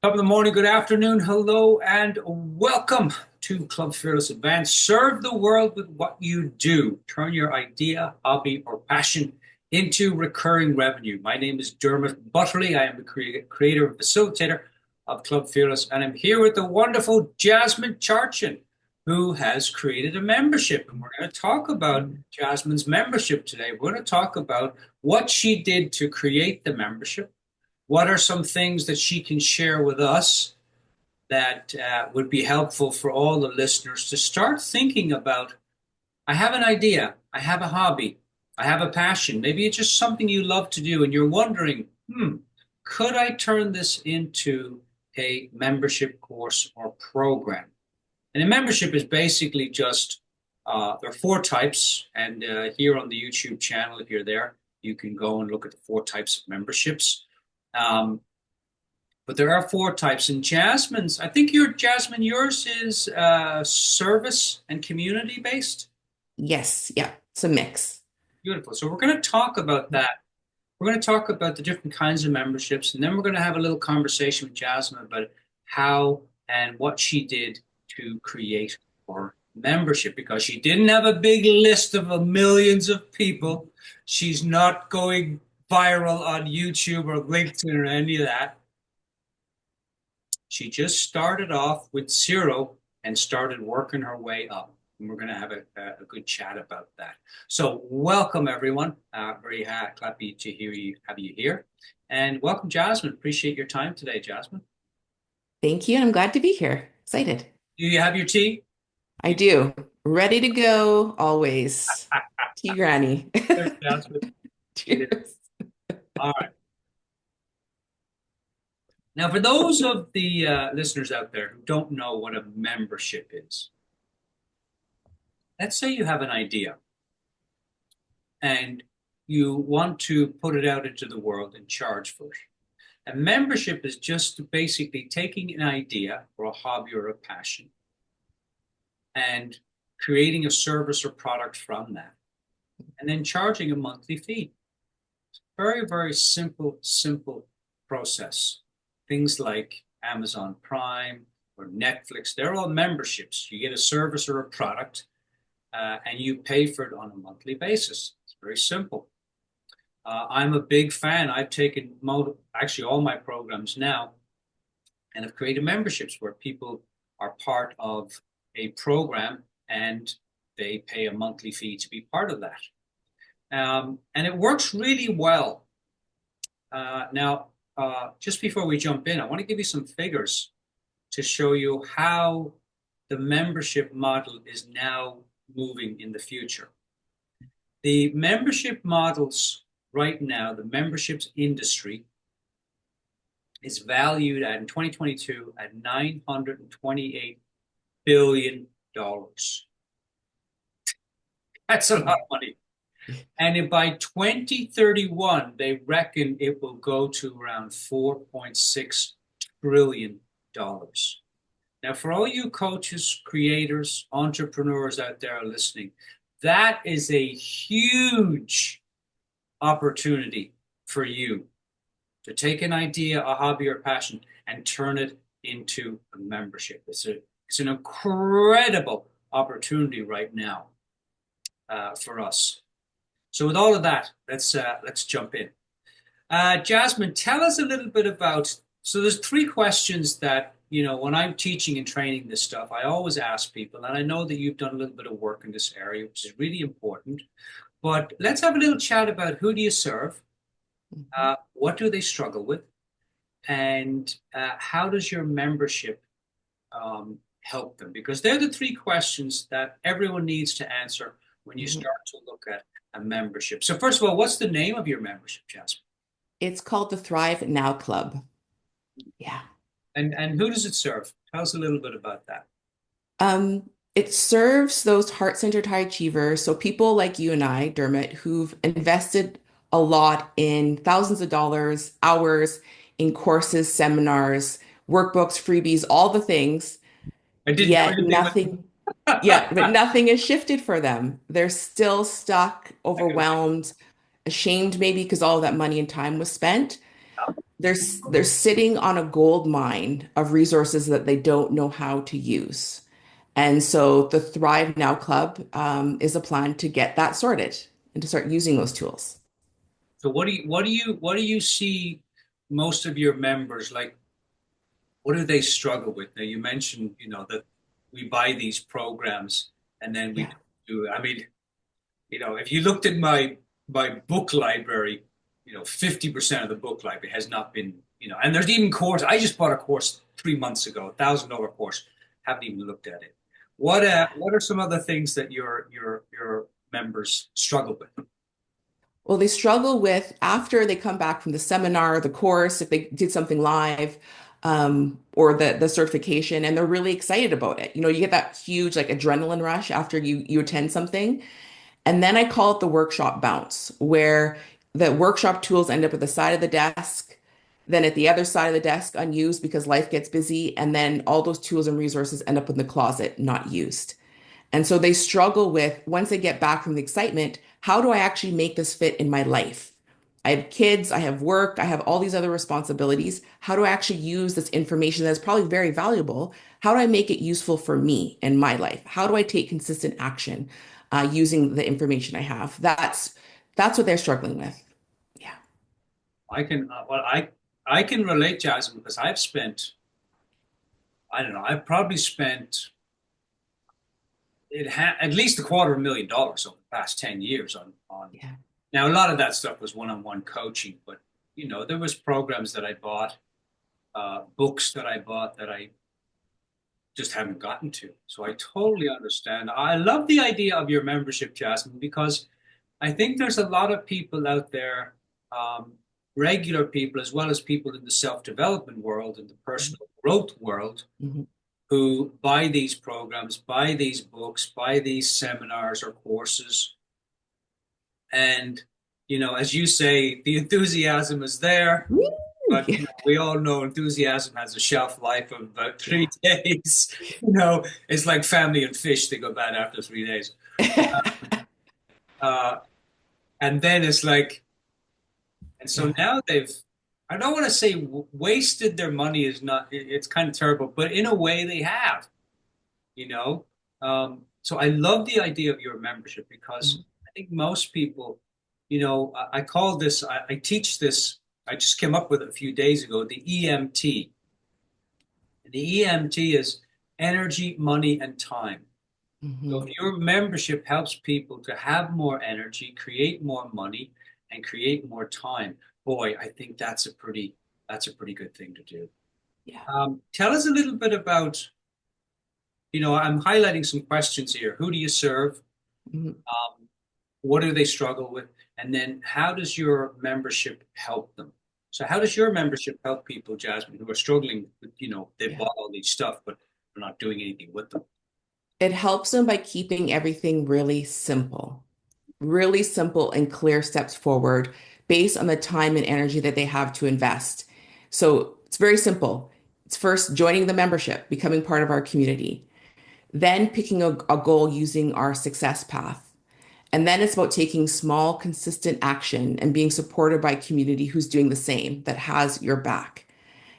Top of the morning, good afternoon, hello, and welcome to Club Fearless Advance. Serve the world with what you do. Turn your idea, hobby, or passion into recurring revenue. My name is Dermot Butterly. I am the creator and facilitator of Club Fearless, and I'm here with the wonderful Jasmine Charchin, who has created a membership. And we're going to talk about Jasmine's membership today. We're going to talk about what she did to create the membership. What are some things that she can share with us that would be helpful for all the listeners to start thinking about? I have an idea, I have a hobby, I have a passion. Maybe it's just something you love to do, and you're wondering, could I turn this into a membership course or program? And a membership is basically just there are four types, and here on the YouTube channel, if you're there, you can go and look at the four types of memberships. Um, but there are four types. And Jasmine's, I think Jasmine, yours is service and community based. Yes, yeah, it's a mix. Beautiful. So we're going to talk about that. We're going to talk about the different kinds of memberships, and then we're going to have a little conversation with Jasmine about how and what she did to create her membership because she didn't have a big list of millions of people. She's not going viral on YouTube or LinkedIn or any of that. She just started off with zero and started working her way up. And we're going to have a good chat about that. So, welcome everyone. Very happy to have you here, and welcome Jasmine. Appreciate your time today, Jasmine. Thank you, and I'm glad to be here. Excited. Do you have your tea? I do. Ready to go always. Tea Granny. There's Jasmine. It is. Cheers. All right. Now, for those of the listeners out there who don't know what a membership is, let's say you have an idea and you want to put it out into the world and charge for it. A membership is just basically taking an idea or a hobby or a passion and creating a service or product from that, and then charging a monthly fee. Very, very simple process. Things like Amazon Prime or Netflix, they're all memberships. You get a service or a product, and you pay for it on a monthly basis. It's very simple. I'm a big fan. I've taken actually all my programs now and have created memberships where people are part of a program and they pay a monthly fee to be part of that. And it works really well. Now, just before we jump in, I want to give you some figures to show you how the membership model is now moving in the future. The membership models right now, the memberships industry is valued at in 2022 at $928 billion. That's a lot of money. And by 2031, they reckon it will go to around $4.6 trillion. Now, for all you coaches, creators, entrepreneurs out there listening, that is a huge opportunity for you to take an idea, a hobby, or passion and turn it into a membership. It's an incredible opportunity right now for us. So, with all of that, let's jump in. Jasmine, tell us a little bit about. So, there's three questions that when I'm teaching and training this stuff, I always ask people, and I know that you've done a little bit of work in this area, which is really important. But let's have a little chat about who do you serve, what do they struggle with, and how does your membership help them? Because they're the three questions that everyone needs to answer when you Mhm. start to look at a membership. So first of all, what's the name of your membership, Jasmine? It's called the Thrive Now Club. Yeah. And who does it serve? Tell us a little bit about that. It serves those heart-centered high achievers, so people like you and I, Dermot, who've invested a lot in thousands of dollars, hours in courses, seminars, workbooks, freebies, all the things, I didn't do yet anything with nothing. Yeah, but nothing is shifted for them. They're still stuck, I can imagine. overwhelmed, ashamed maybe because all of that money and time was spent. they're sitting on a gold mine of resources that they don't know how to use. And so the Thrive Now Club is a plan to get that sorted and to start using those tools. So what do you see most of your members like? What do they struggle with? Now you mentioned, that we buy these programs and then we Yeah. don't do it. I mean, if you looked at my book library, 50% of the book library has not been, and there's even course. I just bought a course 3 months ago, $1,000 course. Haven't even looked at it. What are some other things that your members struggle with? Well, they struggle with after they come back from the seminar, the course, if they did something live, or the certification, and they're really excited about it. You get that huge like adrenaline rush after you attend something. And then I call it the workshop bounce, where the workshop tools end up at the side of the desk, then at the other side of the desk unused because life gets busy, and then all those tools and resources end up in the closet, not used. And so they struggle with, once they get back from the excitement, how do I actually make this fit in my life? I have kids, I have work, I have all these other responsibilities. How do I actually use this information that's probably very valuable? How do I make it useful for me in my life? How do I take consistent action using the information I have? That's what they're struggling with. Yeah. I can relate, Jasmine, because I don't know, I've probably spent at least $250,000 over the past 10 years on. Yeah. Now a lot of that stuff was one-on-one coaching, but there was programs that I bought, books that I bought that I just haven't gotten to. So I totally understand. I love the idea of your membership, Jasmine, because I think there's a lot of people out there, um, regular people as well as people in the self-development world and the personal growth world, Mhm. who buy these programs, buy these books, buy these seminars or courses. And, as you say, the enthusiasm is there, Woo! but Yeah. we all know enthusiasm has a shelf life of about three Yeah. days. It's like family and fish, they go bad after 3 days. Uh, and then it's like, and so Yeah. now I don't want to say wasted their money is not, it's kind of terrible, but in a way they have. you know. So I love the idea of your membership because Mhm. I think most people, I call this, I teach this, I just came up with it a few days ago, the EMT. And the EMT is energy, money, and time. So Mhm. if your membership helps people to have more energy, create more money, and create more time, boy, I think that's a pretty good thing to do. Yeah. Tell us a little bit about, I'm highlighting some questions here. Who do you serve? Mhm. Um, what do they struggle with? And then how does your membership help them? So how does your membership help people, Jasmine, who are struggling with, they Yeah. bought all these stuff, but they're not doing anything with them? It helps them by keeping everything really simple and clear steps forward based on the time and energy that they have to invest. So it's very simple. It's first joining the membership, becoming part of our community, then picking a goal using our success path. And then it's about taking small, consistent action and being supported by a community who's doing the same, that has your back.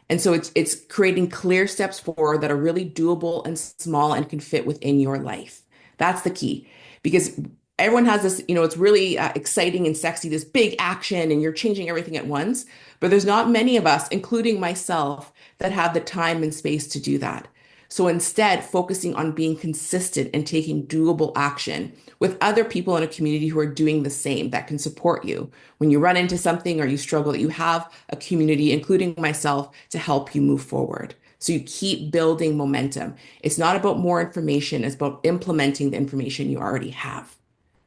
And so it's creating clear steps forward that are really doable and small and can fit within your life. That's the key. Because everyone has this, it's really exciting and sexy, this big action, and you're changing everything at once. But there's not many of us, including myself, that have the time and space to do that. So instead, focusing on being consistent and taking doable action with other people in a community who are doing the same, that can support you when you run into something or you struggle, that you have a community, including myself, to help you move forward. So you keep building momentum. It's not about more information, it's about implementing the information you already have.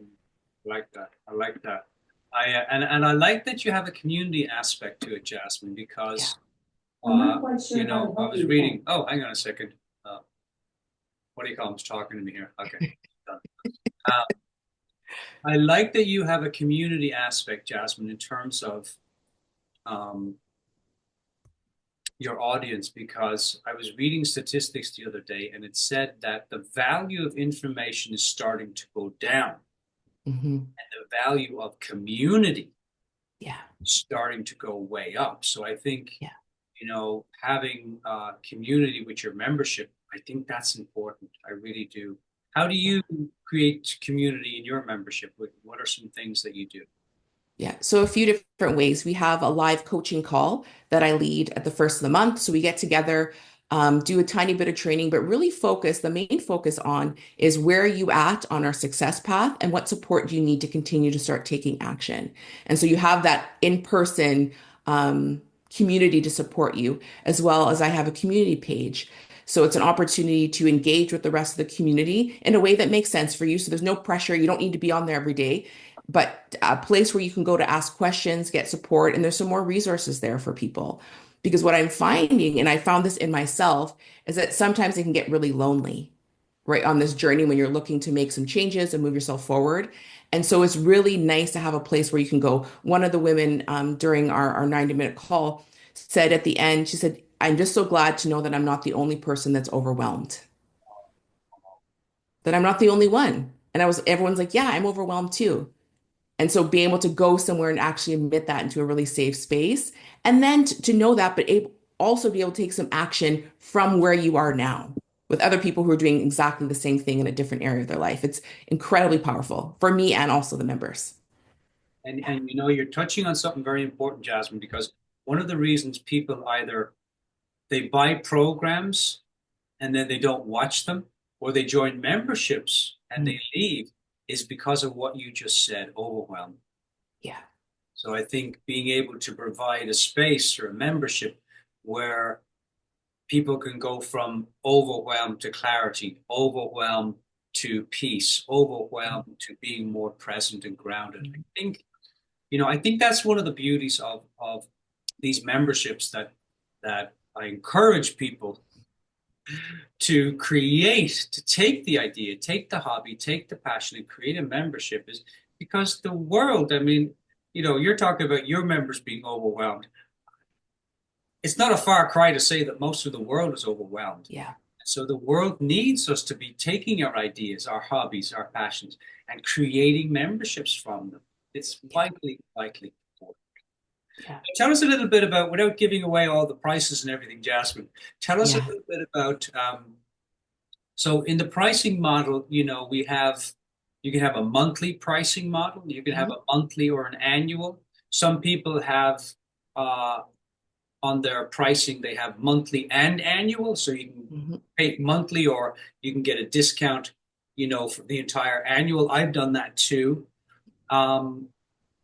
I like that. I like that. And I like that you have a community aspect to it, Jasmine, Yeah. because I'm not quite sure how to I help was you. reading. Oh, hang on a second. What do you call him? He's talking to me here. Okay. Done. Uh, I like that you have a community aspect, Jasmine, in terms of um, your audience, because I was reading statistics the other day and it said that the value of information is starting to go down Hmm. and the value of community Yeah. starting to go way up. So I think, Yeah. having community with your membership, I think that's important. I really do. How do Yeah. you create community in your membership? What are some things that you do? Yeah. So a few different ways. We have a live coaching call that I lead at the first of the month. So we get together, do a tiny bit of training, but really focus, the main focus on is where are you at on our success path and what support do you need to continue to start taking action. And so you have that in-person community to support you, as well as I have a community page. So it's an opportunity to engage with the rest of the community in a way that makes sense for you. So there's no pressure. You don't need to be on there every day, but a place where you can go to ask questions, get support, and there's some more resources there for people. Because what I'm finding, and I found this in myself, is that sometimes it can get really lonely, right, on this journey when you're looking to make some changes and move yourself forward. And so it's really nice to have a place where you can go. One of the women during our 90-minute call said at the end, she said, I'm just so glad to know that I'm not the only person that's overwhelmed, that I'm not the only one. And everyone's like, yeah, I'm overwhelmed too. And so being able to go somewhere and actually admit that into a really safe space, and then to know that, but also be able to take some action from where you are now with other people who are doing exactly the same thing in a different area of their life. It's incredibly powerful for me and also the members. And Yeah. and you're touching on something very important, Jasmine, because one of the reasons people either they buy programs and then they don't watch them, or they join memberships and they Mm. leave, is because of what you just said, overwhelm. Yeah. So I think being able to provide a space or a membership where people can go from overwhelm to clarity, overwhelm to peace, overwhelm to being more present and grounded. Mhm. I think that's one of the beauties of these memberships that I encourage people to create, to take the idea, take the hobby, take the passion, and create a membership is because the world, I mean, you're talking about your members being overwhelmed. It's not a far cry to say that most of the world is overwhelmed. Yeah. So the world needs us to be taking our ideas, our hobbies, our passions, and creating memberships from them. It's Yeah. vitally, vitally important. Yeah. Tell us a little bit about, without giving away all the prices and everything, Jasmine, tell us a Yeah. little bit about, so in the pricing model, you can have a monthly pricing model, you can have Mhm. a monthly or an annual. Some people have uh, on their pricing, they have monthly and annual, so you can Mhm. pay monthly or you can get a discount, for the entire annual. I've done that too. Um,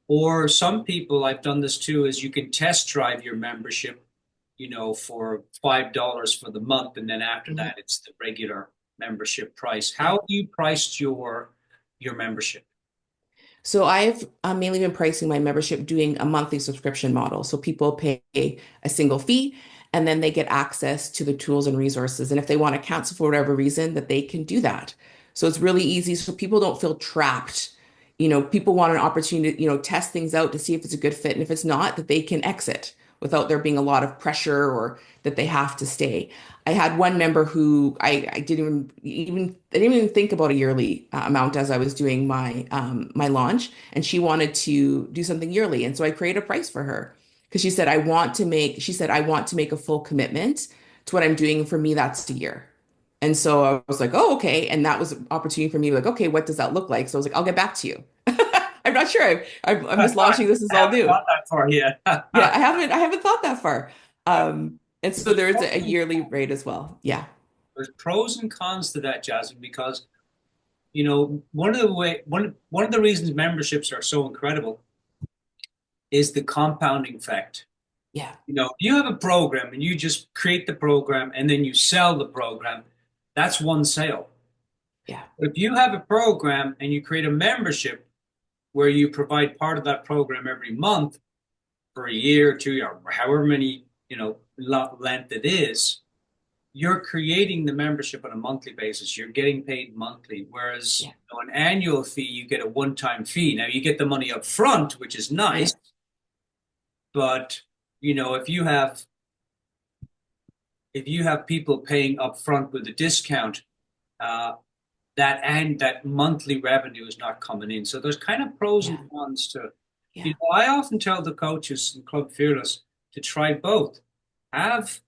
or some people, I've done this too, is you can test drive your membership, for $5 for the month, and then after Mhm. that, it's the regular membership price. How Yeah. have you priced your membership? So I've mainly been pricing my membership doing a monthly subscription model. So people pay a single fee and then they get access to the tools and resources. And if they want to cancel for whatever reason, that they can do that. So it's really easy. So people don't feel trapped. People want an opportunity to, test things out to see if it's a good fit. And if it's not, that they can exit without there being a lot of pressure or that they have to stay. I had one member who I didn't even think about a yearly amount as I was doing my launch, and she wanted to do something yearly, and so I created a price for her because she said I want to make a full commitment to what I'm doing. For me, that's a year. And so I was like, oh, okay. And that was an opportunity for me to like, okay, what does that look like? So I was like, I'll get back to you. I'm not sure. I'm I just launching. This is all haven't new. got that far yet. Yeah, I haven't thought that far. And so There's there is pros a and yearly rate as well. Yeah. there's pros and cons to that, Jasmine, because one of the reasons memberships are so incredible is the compounding effect. Yeah. If you have a program and you just create the program and then you sell the program, that's one sale. Yeah. But if you have a program and you create a membership where you provide part of that program every month for a year or 2 years, or however many, length it is, you're creating the membership on a monthly basis. You're getting paid monthly. Whereas, Yeah. an annual fee, you get a one-time fee. Now you get the money up front, which is Yeah. nice, but if you have people paying up front with a discount, uh, that monthly revenue is not coming in. So there's kind of pros and Yeah. cons Yeah. I often tell the coaches in Club Fearless to try both. Have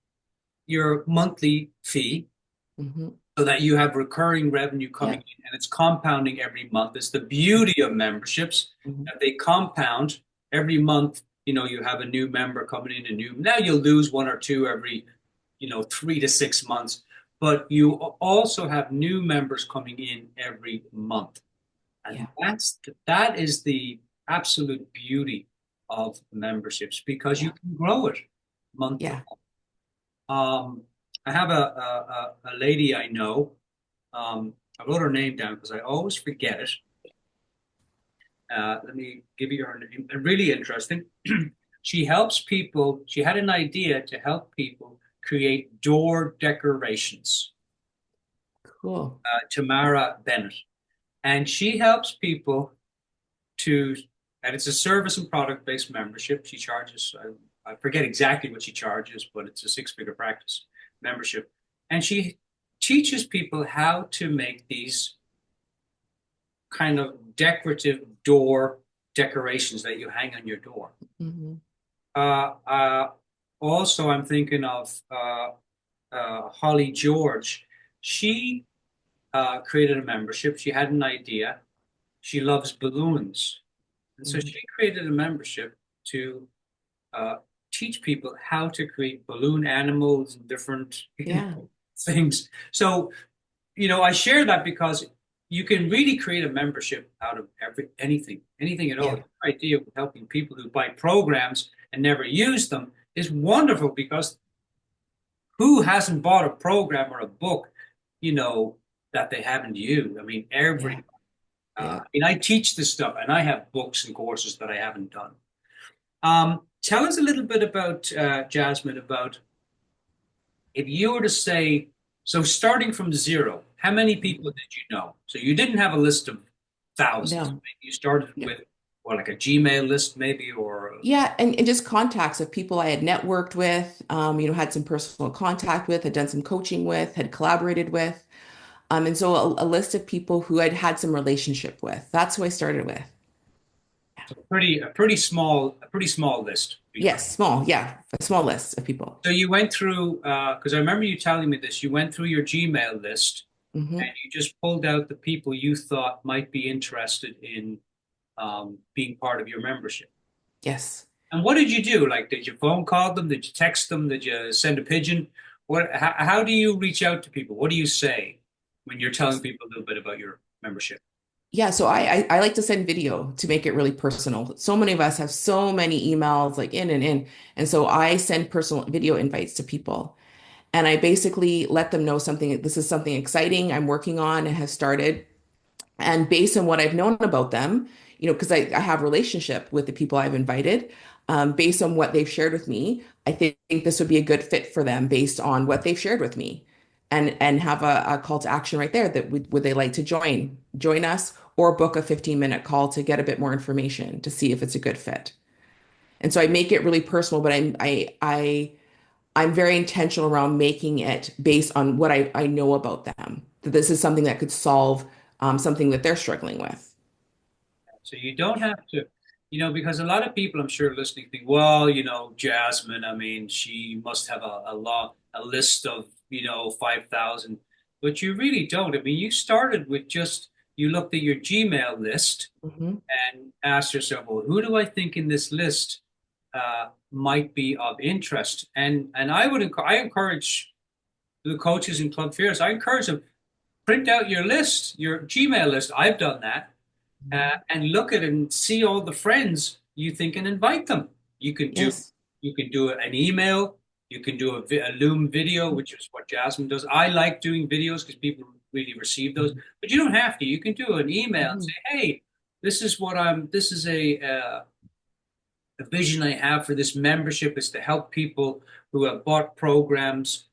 your monthly fee Hmm. so that you have recurring revenue coming Yeah. in and it's compounding every month. It's the beauty of memberships Hmm. that they compound every month. You have a new member coming in, now you'll lose one or two every, 3 to 6 months, but you also have new members coming in every month. And Yeah. that is the absolute beauty of memberships because you Yeah. can grow it month to Yeah. month. I have a lady I know. I wrote her name down because I always forget it. Let me give you her name. Really interesting. She helps people. She had an idea to help people create door decorations. Cool. Tamara Bennett, and she helps people to. And it's a service and product based membership. She charges. I forget exactly what she charges, but it's a six-figure practice membership, and she teaches people how to make these kind of decorative door decorations that you hang on your door. Hmm. Uh, uh, Also, I'm thinking of Holly George. She created a membership. She had an idea. She loves balloons. And so Hmm. she created a membership to uh, teach people how to create balloon animals and different Yeah. things. So I share that because you can really create a membership out of anything at all. Yeah. The idea of helping people who buy programs and never use them is wonderful because who hasn't bought a program or a book, you know, that they haven't used? I mean, Yeah. every. Yeah. I teach this stuff, and I have books and courses that I haven't done. Tell us a little bit about Jasmine, about if you were to say, so starting from zero, how many people Mhm. did you know? So you didn't have a list of thousands. No. Maybe you started No. with, well, like a Gmail list, maybe, or Yeah, and just contacts of people I had networked with, had some personal contact with, had done some coaching with, had collaborated with. And so a list of people who I'd had some relationship with. That's who I started with. a pretty small list. Be frank. Yes, small, yeah, a small list of people. So you went through, because I remember you telling me this. You went through your Gmail list and Hmm. you just pulled out the people you thought might be interested in being part of your membership. Yes. And what did you do? Like, did you phone call them? Did you text them? Did you send a pigeon? How do you reach out to people? What do you say when you're telling people a little bit about your membership? Yeah, so I like to send video to make it really personal. So many of us have so many emails like in and in. And so I send personal video invites to people. And I basically let them know this is something exciting I'm working on and has started. And based on what I've known about them, because I have relationship with the people I've invited, based on what they've shared with me, I think this would be a good fit for them based on what they've shared with me, and have a call to action right there that would they like to join us or book a 15-minute call to get a bit more information to see if it's a good fit. And so I make it really personal, but I'm very intentional around making it based on what I know about them, that this is something that could solve something that they're struggling with. So you don't have to, because a lot of people I'm sure listening think, well, Jasmine, I mean, she must have a list of, 5,000, but you really don't. I mean, you started with you looked at your Gmail list Hmm. and ask yourself, well, who do I think in this list might be of interest? And I encourage the coaches in Club Fearless. I encourage them print out your list, your Gmail list. I've done that, and look at it and see all the friends you think and invite them. You can do Yes. you can do an email. You can do a Loom video, which is what Jasmine does. I like doing videos because people really receive those, but you don't have to. You can do an email and say, Mhm. "Hey, this is a vision I have for this membership is to help people who have bought programs,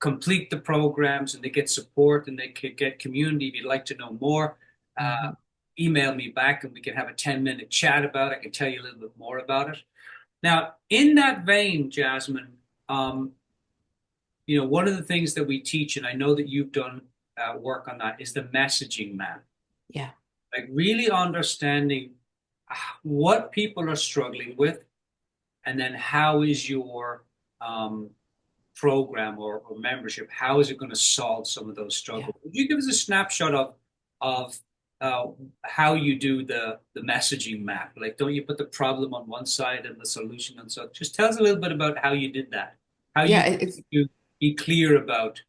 complete the programs and they get support and they can get community. If you'd like to know more, uh, Mhm. email me back and we can have a 10-minute chat about it. I can tell you a little bit more about it. Now, in that vein, Jasmine, um, one of the things that we teach, and I know that you've done work on that, is the messaging map. Yeah. Like really understanding what people are struggling with, and then how is your um, program or membership, how is it going to solve some of those Yeah. struggles? Would you give us a snapshot of uh, how you do the messaging map? Like, don't you put the problem on one side and the solution on the other? Just tell us a little bit about how you did that, how Yeah, you it's to be clear about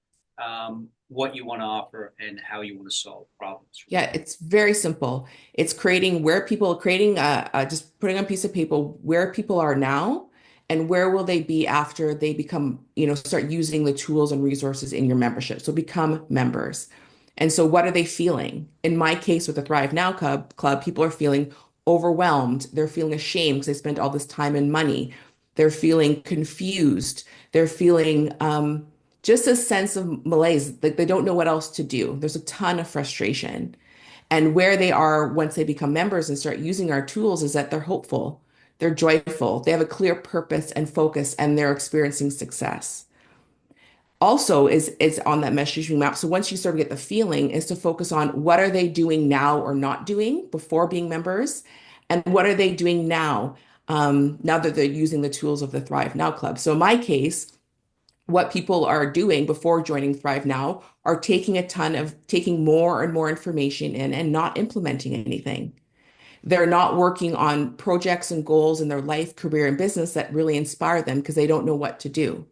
what you want to offer and how you want to solve problems. Yeah, it's very simple. It's creating where people creating just putting on a piece of paper where people are now and where will they be after they become, start using the tools and resources in your membership. So become members. And so what are they feeling? In my case with the Thrive Now club, people are feeling overwhelmed. They're feeling ashamed because they spent all this time and money. They're feeling confused. They're feeling just a sense of malaise, like they don't know what else to do. There's a ton of frustration. And where they are once they become members and start using our tools is that they're hopeful, they're joyful, they have a clear purpose and focus, and they're experiencing success. Also is on that messaging map. So once you sort of get the feeling, is to focus on what are they doing now or not doing before being members, and what are they doing now, now that they're using the tools of the Thrive Now Club. So in my case, what people are doing before joining Thrive Now are taking more and more information in and not implementing anything. They're not working on projects and goals in their life, career, and business that really inspire them because they don't know what to do.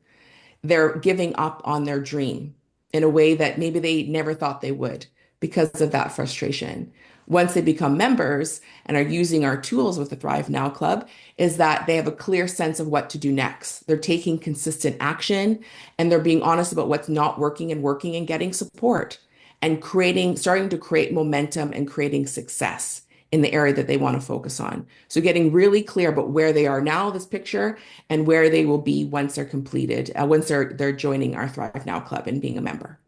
They're giving up on their dream in a way that maybe they never thought they would because of that frustration. Once they become members and are using our tools with the Thrive Now Club, is that they have a clear sense of what to do next. They're taking consistent action and they're being honest about what's not working and getting support and starting to create momentum and creating success in the area that they want to focus on. So getting really clear about where they are now, this picture, and where they will be once they're completed, once they're joining our Thrive Now Club and being a member.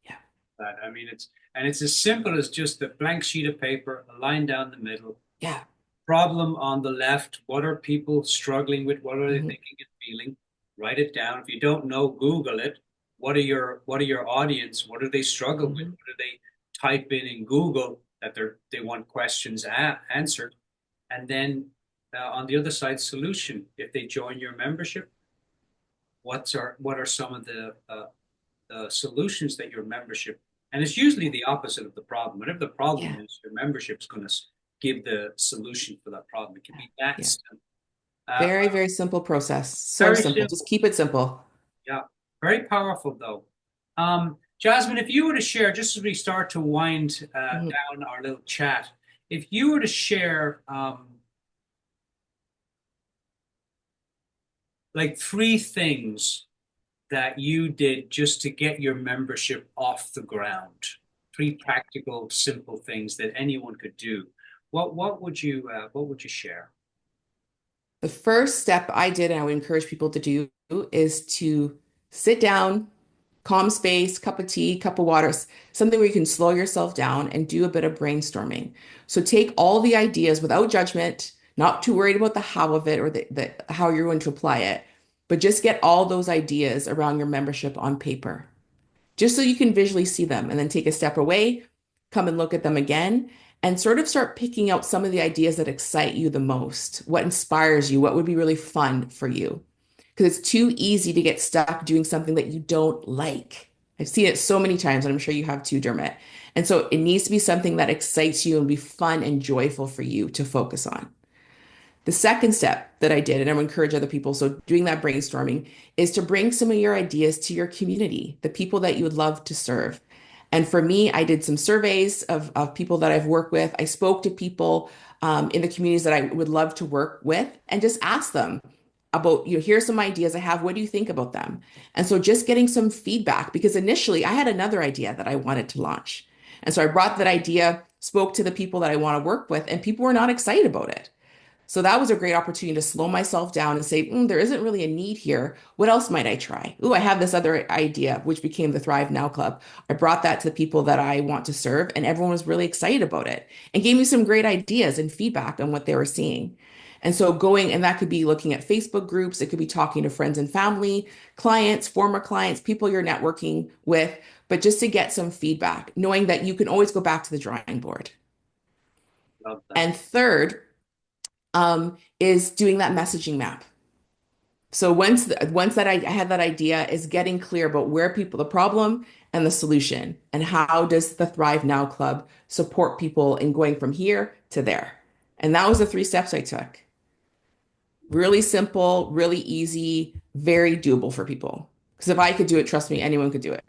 Yeah. That I mean, it's as simple as just a blank sheet of paper, a line down the middle, Yeah. problem on the left. What are people struggling with? What are they Mhm. thinking and feeling? Write it down. If you don't know, Google it. What are your audience? What do they struggle with? Mhm. What do they type in Google that they want questions answered? And then on the other side, solution. If they join your membership, what are some of the solutions that your membership, and it's usually the opposite of the problem. Whatever the problem Yeah. is, your membership's going to give the solution for that problem. It can be that Yeah. simple. Uh, Very, very simple process. So Very simple. Just simple. keep it simple. Yeah. Very powerful, though. Jasmine, if you were to share, just as we start to wind Mhm. down our little chat, if you were to share like three things that you did just to get your membership off the ground? Three practical, simple things that anyone could do. What would you share? The first step I did, and I would encourage people to do, is to sit down, calm space, cup of tea, cup of water, something where you can slow yourself down and do a bit of brainstorming. So take all the ideas without judgment, not too worried about the how of it or the how you're going to apply it, but just get all those ideas around your membership on paper, just so you can visually see them and then take a step away, come and look at them again, and sort of start picking out some of the ideas that excite you the most, what inspires you, what would be really fun for you. Because it's too easy to get stuck doing something that you don't like. I've seen it so many times, and I'm sure you have too, Dermot. And so it needs to be something that excites you and be fun and joyful for you to focus on. The second step that I did, and I would encourage other people, so doing that brainstorming, is to bring some of your ideas to your community, the people that you would love to serve. And for me, I did some surveys of people that I've worked with. I spoke to people in the communities that I would love to work with and just asked them about, here's some ideas I have. What do you think about them? And so just getting some feedback, because initially I had another idea that I wanted to launch. And so I brought that idea, spoke to the people that I want to work with, and people were not excited about it. So that was a great opportunity to slow myself down and say, there isn't really a need here. What else might I try? I have this other idea, which became the Thrive Now Club. I brought that to the people that I want to serve, and everyone was really excited about it and gave me some great ideas and feedback on what they were seeing. And so and that could be looking at Facebook groups, it could be talking to friends and family, clients, former clients, people you're networking with, but just to get some feedback, knowing that you can always go back to the drawing board. Love that. And third, is doing that messaging map. So once that I had that idea is getting clear about where people, the problem and the solution, and how does the Thrive Now Club support people in going from here to there. And that was the 3 steps I took. Really simple, really easy, very doable for people. Because if I could do it, trust me, anyone could do it.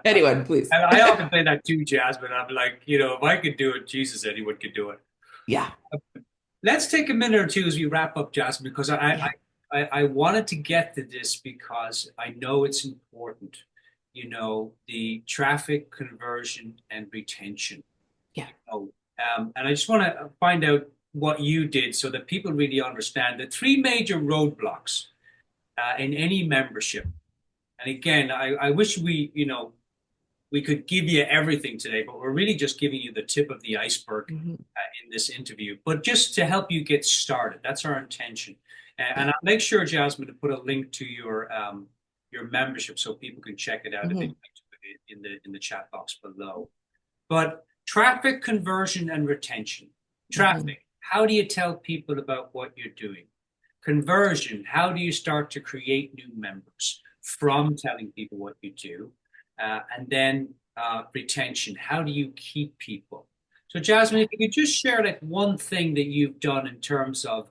Anyone, please. And I often say that too, Jasmine. I'm like, if I could do it, Jesus, anyone could do it. Yeah, Let's take a minute or two as we wrap up, Jasmine, because yeah, I wanted to get to this because I know it's important. The traffic conversion and retention. yeah. And I just want to find out what you did so that people really understand the three major roadblocks in any membership. And again, I wish we could give you everything today, but we're really just giving you the tip of the iceberg Mhm. in this interview. But just to help you get started, that's our intention. Yeah. And I'll make sure, Jasmine, to put a link to your membership so people can check it out if they'd Mhm. like to put it in the chat box below. But traffic conversion and retention. Mhm. Traffic, how do you tell people about what you're doing? Conversion, how do you start to create new members from telling people what you do? And then retention, how do you keep people? So, Jasmine, Yeah. if you could just share like one thing that you've done in terms of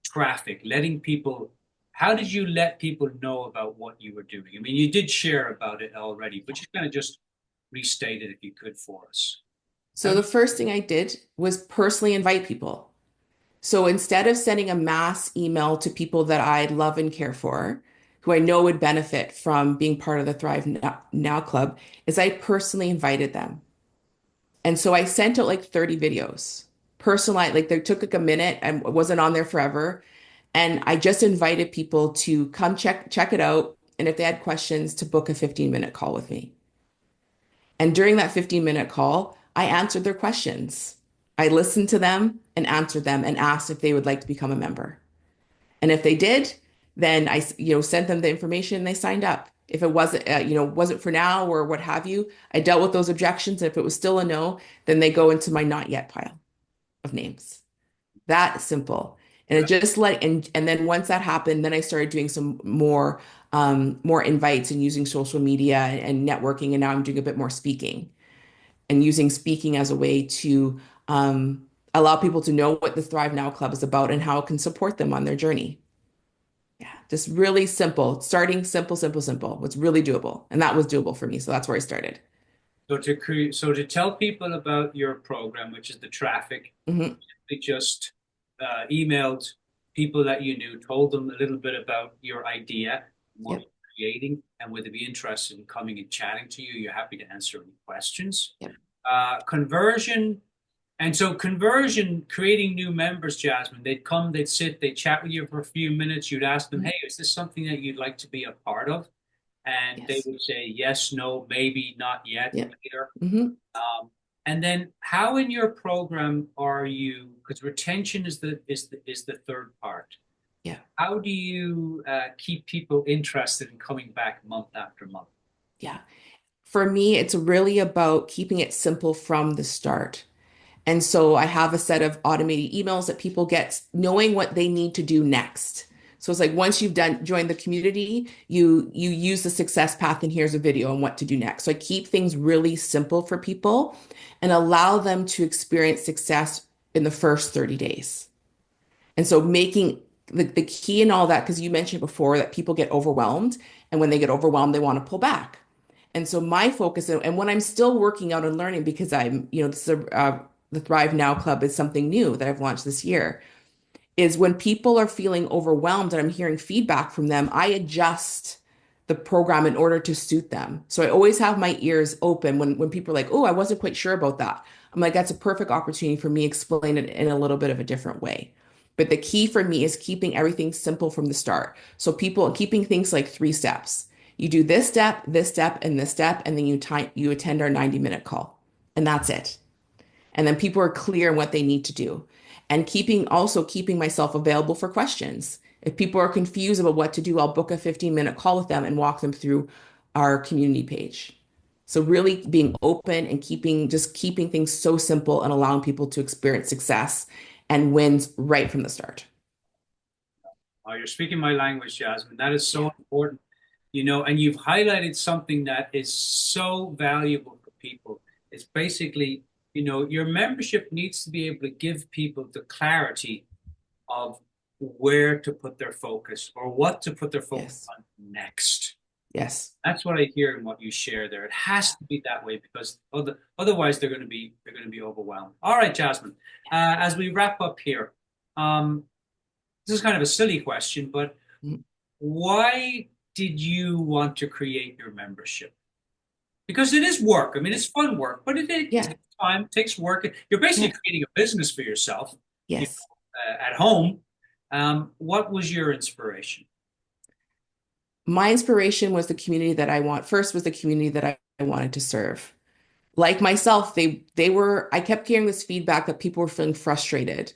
traffic, letting people, how did you let people know about what you were doing? I mean, you did share about it already, but just kind of just restate it if you could for us. How So do the first thing I did was personally invite people. So instead of sending a mass email to people that I love and care for, who I know would benefit from being part of the Thrive Now Club, is I personally invited them. And so I sent out like 30 videos, personalized, like they took like a minute and wasn't on there forever. And I just invited people to come check it out. And if they had questions, to book a 15-minute call with me. And during that 15-minute call, I answered their questions. I listened to them and answered them and asked if they would like to become a member. And if they did, then I sent them the information and they signed up. If it wasn't for now or what have you, I dealt with those objections. And if it was still a no, then they go into my not yet pile of names. That simple. And it just and then once that happened, then I started doing some more invites and using social media and networking. And now I'm doing a bit more speaking and using speaking as a way to allow people to know what the Thrive Now Club is about and how it can support them on their journey. Yeah, just really simple, starting simple, simple, simple. It's really doable. And that was doable for me. So that's where I started. so to tell people about your program, which is the traffic, Hmm. they just emailed people that you knew, told them a little bit about your idea, what Yep. you're creating, and would they be interested in coming and chatting to you? You're happy to answer any questions. Yep. Conversion, and so conversion, creating new members, Jasmine, they'd come, they'd sit, they'd chat with you for a few minutes. You'd ask them, Mhm. hey, is this something that you'd like to be a part of? And they Yes. would say yes, no, maybe, not yet, Yep. later. Hmm. And then how in your program are you, because retention is the third part. Yeah. How do you keep people interested in coming back month after month? Yeah. For me, it's really about keeping it simple from the start. And so I have a set of automated emails that people get knowing what they need to do next. So it's like once you've joined the community, you use the success path and here's a video on what to do next. So I keep things really simple for people and allow them to experience success in the first 30 days. And so making the key in all that, because you mentioned before that people get overwhelmed, and when they get overwhelmed, they want to pull back. And so my focus, and when I'm still working out and learning, because the Thrive Now Club is something new that I've launched this year, is when people are feeling overwhelmed and I'm hearing feedback from them, I adjust the program in order to suit them. So I always have my ears open when people are like, "Oh, I wasn't quite sure about that." I'm like, "That's a perfect opportunity for me to explain it in a little bit of a different way." But the key for me is keeping everything simple from the start. So people keeping things like 3 steps. You do this step, and this step, and then you attend our 90-minute call. And that's it. And then people are clear on what they need to do. And keeping myself available for questions. If people are confused about what to do, I'll book a 15-minute call with them and walk them through our community page. So really being open and keeping things so simple and allowing people to experience success and wins right from the start. You're speaking my language, Jasmine. That is Yeah. so important, and you've highlighted something that is so valuable for people. It's basically, your membership needs to be able to give people the clarity of where to put their focus or what to put their focus Yes. on next. Yes. That's what I hear in what you share there. It has to be that way because otherwise they're going to be overwhelmed. All right, Jasmine. As we wrap up here, um, this is kind of a silly question, but Mhm. why did you want to create your membership? Because it is work. I mean, it's fun work, but it Yeah. takes time, it takes work. You're basically Yeah. creating a business for yourself, Yes. at home. What was your inspiration? My inspiration was the community that I want. First was the community that I wanted to serve. Like myself, they were, I kept hearing this feedback that people were feeling frustrated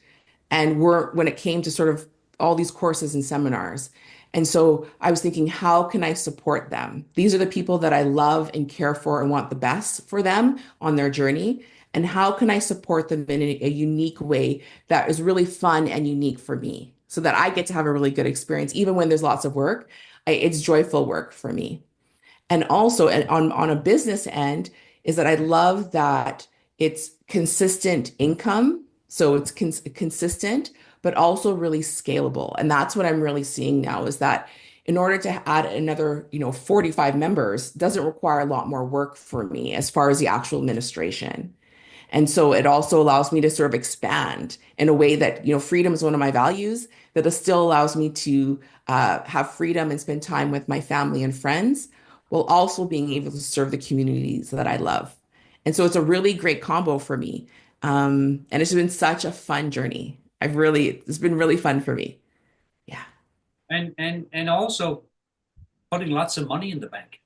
and were when it came to sort of all these courses and seminars. And so I was thinking, how can I support them? These are the people that I love and care for and want the best for them on their journey. And how can I support them in a unique way that is really fun and unique for me so that I get to have a really good experience, even when there's lots of work. It's joyful work for me. And also on a business end is that I love that it's consistent income. So it's consistent, but also really scalable. And that's what I'm really seeing now is that in order to add another, 45 members doesn't require a lot more work for me as far as the actual administration. And so it also allows me to sort of expand in a way that, freedom is one of my values, that it still allows me to have freedom and spend time with my family and friends while also being able to serve the communities that I love. And so it's a really great combo for me. And it's been such a fun journey. It's been really fun for me. Yeah. And also putting lots of money in the bank.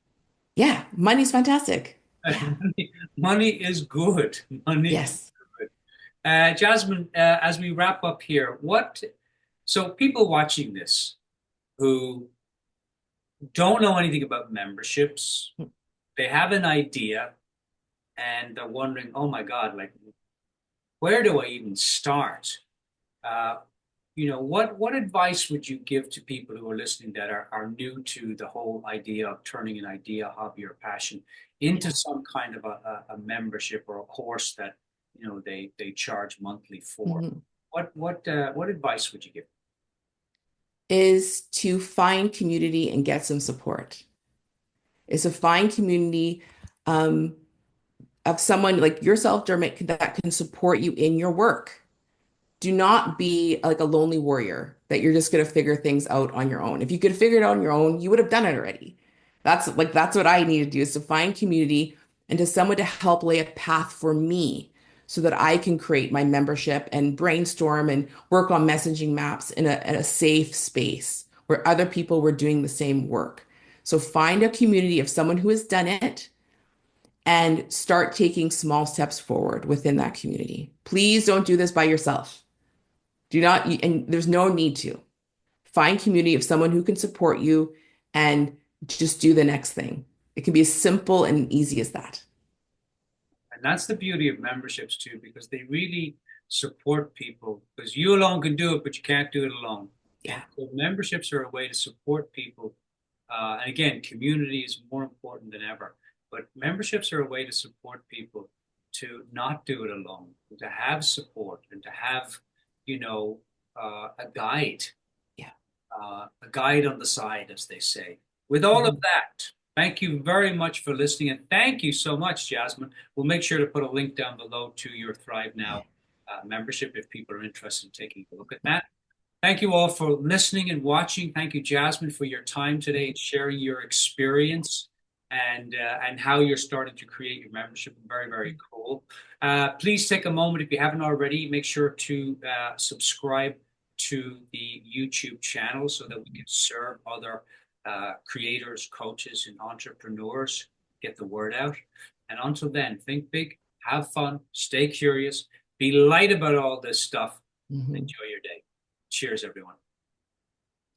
Yeah. Money's fantastic. Yeah. Money is good. Money is Yes. good. Jasmine, as we wrap up here, so people watching this who don't know anything about memberships, they have an idea and they're wondering, oh my God, like, where do I even start? Uh, what advice would you give to people who are listening that are new to the whole idea of turning an idea, hobby, or passion into Yeah. some kind of a membership or a course that they charge monthly for? Mhm. What advice would you give? Is to find community and get some support. Is to find community um, of someone like yourself, Dermot, that can support you in your work. Do not be like a lonely warrior that you're just going to figure things out on your own. If you could figure it out on your own, you would have done it already. That's what I need to do is to find community and to someone to help lay a path for me so that I can create my membership and brainstorm and work on messaging maps in a safe space where other people were doing the same work. So find a community of someone who has done it and start taking small steps forward within that community. Please don't do this by yourself. Do not, and there's no need to. Find community of someone who can support you and just do the next thing. It can be as simple and easy as that. And that's the beauty of memberships too, because they really support people. Because you alone can do it, but you can't do it alone. And Yeah. so memberships are a way to support people. And again, community is more important than ever. But memberships are a way to support people to not do it alone, to have support and to have, a guide, Yeah. a guide on the side, as they say. With all of Mhm. that, thank you very much for listening. And thank you so much, Jasmine. We'll make sure to put a link down below to your Thrive Now membership if people are interested in taking a look at that. Thank you all for listening and watching. Thank you, Jasmine, for your time today and sharing your experience and how you're starting to create your membership. Very, very cool. Please take a moment if you haven't already. Make sure to subscribe to the YouTube channel so that we can serve other creators, coaches, and entrepreneurs. Get the word out. And until then, think big, have fun, stay curious, be light about all this stuff, and Mhm. enjoy your day. Cheers, everyone.